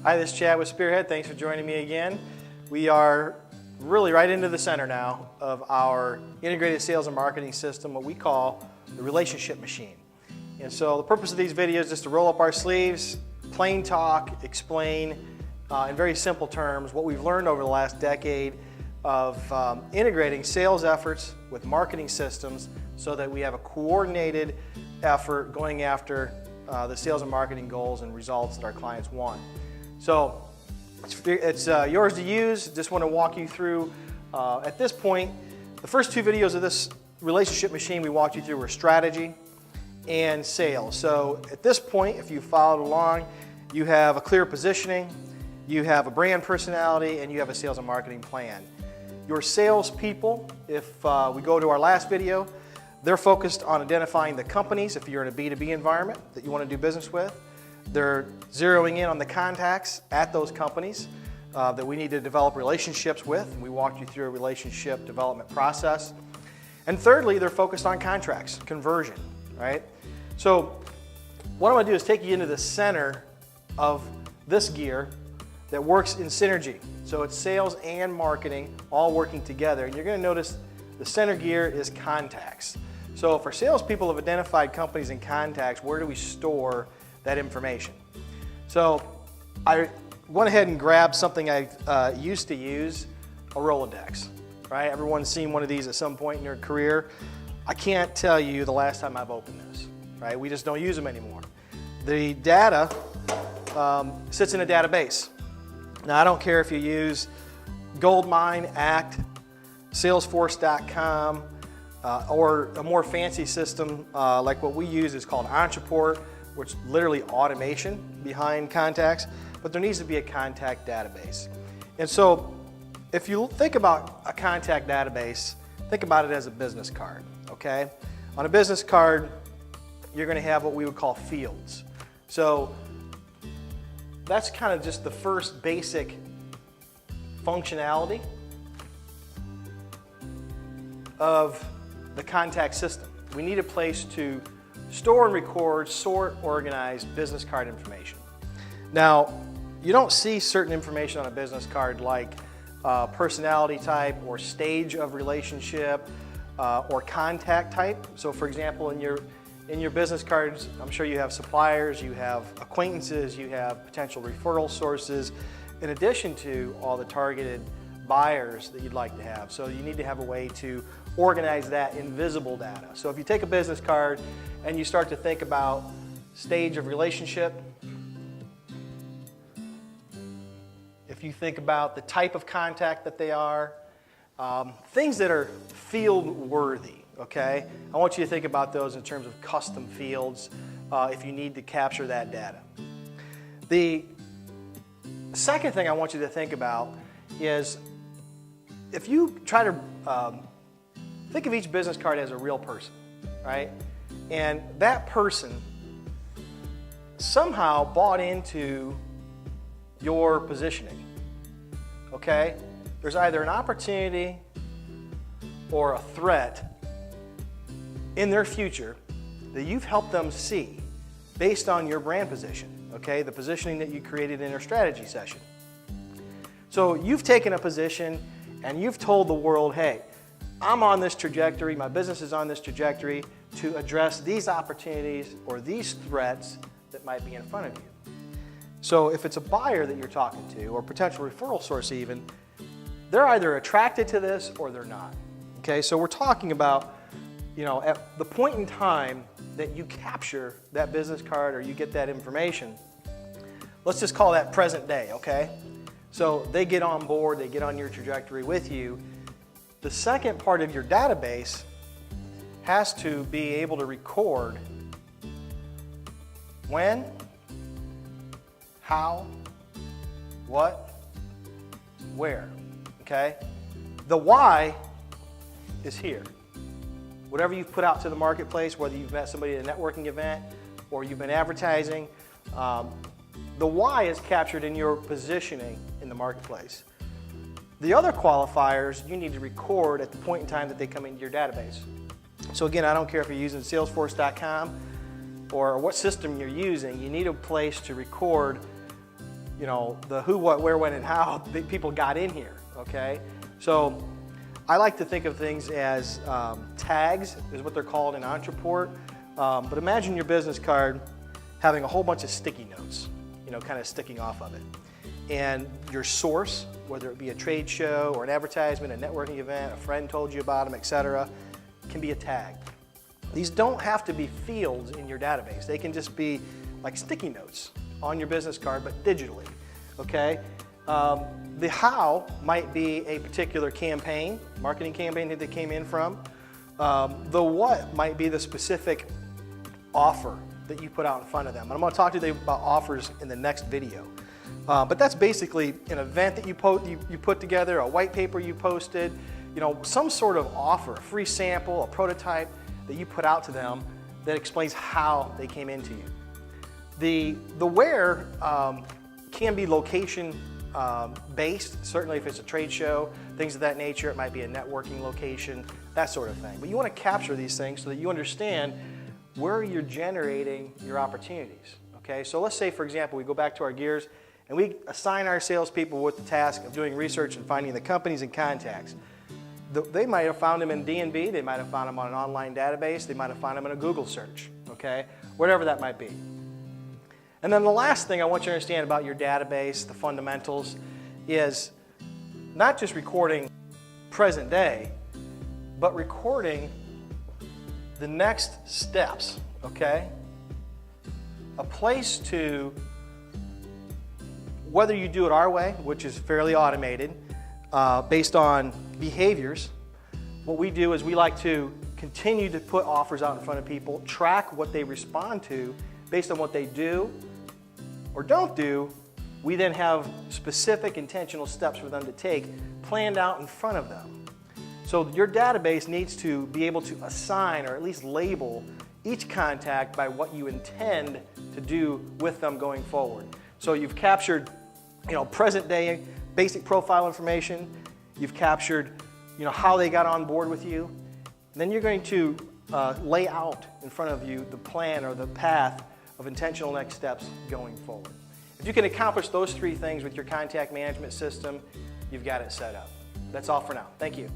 Hi, this is Chad with Spearhead. Thanks for joining me again. We are really right into the center now of our integrated sales and marketing system, what we call the relationship machine. And so the purpose of these videos is just to roll up our sleeves, plain talk, explain in very simple terms what we've learned over the last decade of integrating sales efforts with marketing systems so that we have a coordinated effort going after the sales and marketing goals and results that our clients want. So it's yours to use. Just want to walk you through, at this point, the first two videos of this relationship machine we walked you through were strategy and sales. So at this point, if you followed along, you have a clear positioning, you have a brand personality, and you have a sales and marketing plan. Your sales people, if we go to our last video, they're focused on identifying the companies, if you're in a B2B environment, that you want to do business with. They're zeroing in on the contacts at those companies that we need to develop relationships with. And we walked you through a relationship development process. And thirdly, they're focused on contracts, conversion, right? So what I'm going to do is take you into the center of this gear that works in synergy. So it's sales and marketing all working together. And you're going to notice the center gear is contacts. So if our salespeople have identified companies and contacts, where do we store that information? So I went ahead and grabbed something I used to use, a Rolodex, right? Everyone's seen one of these at some point in their career. I can't tell you the last time I've opened this, right? We just don't use them anymore. The data sits in a database. Now, I don't care if you use Goldmine, Act, Salesforce.com, or a more fancy system like what we use is called Entreport, which is literally automation behind contacts, but there needs to be a contact database. And so if you think about a contact database, think about it as a business card, okay? On a business card, you're going to have what we would call fields. So that's kind of just the first basic functionality of the contact system. We need a place to store and record, sort, organize business card information. Now, you don't see certain information on a business card like personality type or stage of relationship or contact type. So for example, in your business cards, I'm sure you have suppliers, you have acquaintances, you have potential referral sources, in addition to all the targeted buyers that you'd like to have. So you need to have a way to organize that invisible data. So if you take a business card and you start to think about stage of relationship, if you think about the type of contact that they are, things that are field worthy, okay? I want you to think about those in terms of custom fields if you need to capture that data. The second thing I want you to think about is if you try to think of each business card as a real person, right? And that person somehow bought into your positioning, okay? There's either an opportunity or a threat in their future that you've helped them see based on your brand position, okay? The positioning that you created in our strategy session. So you've taken a position and you've told the world, hey, I'm on this trajectory, my business is on this trajectory to address these opportunities or these threats that might be in front of you. So if it's a buyer that you're talking to or potential referral source even, they're either attracted to this or they're not. Okay, so we're talking about, at the point in time that you capture that business card or you get that information, let's just call that present day, okay? So they get on board, they get on your trajectory with you. The second part of your database has to be able to record when, how, what, where, okay? The why is here. Whatever you've put out to the marketplace, whether you've met somebody at a networking event or you've been advertising, the why is captured in your positioning in the marketplace. The other qualifiers you need to record at the point in time that they come into your database. So again, I don't care if you're using Salesforce.com or what system you're using, you need a place to record you know, the who, what, where, when, and how people got in here, okay? So I like to think of things as tags, is what they're called in Entreport. But imagine your business card having a whole bunch of sticky notes, you know, kind of sticking off of it. And your source, whether it be a trade show or an advertisement, a networking event, a friend told you about them, etc., can be a tag. These don't have to be fields in your database. They can just be like sticky notes on your business card, but digitally, okay? The how might be a particular campaign, marketing campaign that they came in from. The what might be the specific offer that you put out in front of them. And I'm going to talk to you about offers in the next video. But that's basically an event that you put together, a white paper you posted, you know, some sort of offer, a free sample, a prototype that you put out to them that explains how they came into you. The where can be location based, certainly if it's a trade show, things of that nature. It might be a networking location, that sort of thing. But you want to capture these things so that you understand where you're generating your opportunities. Okay, so let's say, for example, we go back to our gears and we assign our salespeople with the task of doing research and finding the companies and contacts. They might have found them in D&B, they might have found them on an online database, they might have found them in a Google search, okay? Whatever that might be. And then the last thing I want you to understand about your database, the fundamentals, is not just recording present day, but recording the next steps, okay? A place to, whether you do it our way, which is fairly automated, based on behaviors, what we do is we like to continue to put offers out in front of people, track what they respond to based on what they do or don't do. We then have specific intentional steps for them to take planned out in front of them. So your database needs to be able to assign or at least label each contact by what you intend to do with them going forward. So you've captured, you know, present day basic profile information. You've captured, you know, how they got on board with you. And then you're going to lay out in front of you the plan or the path of intentional next steps going forward. If you can accomplish those three things with your contact management system, you've got it set up. That's all for now. Thank you.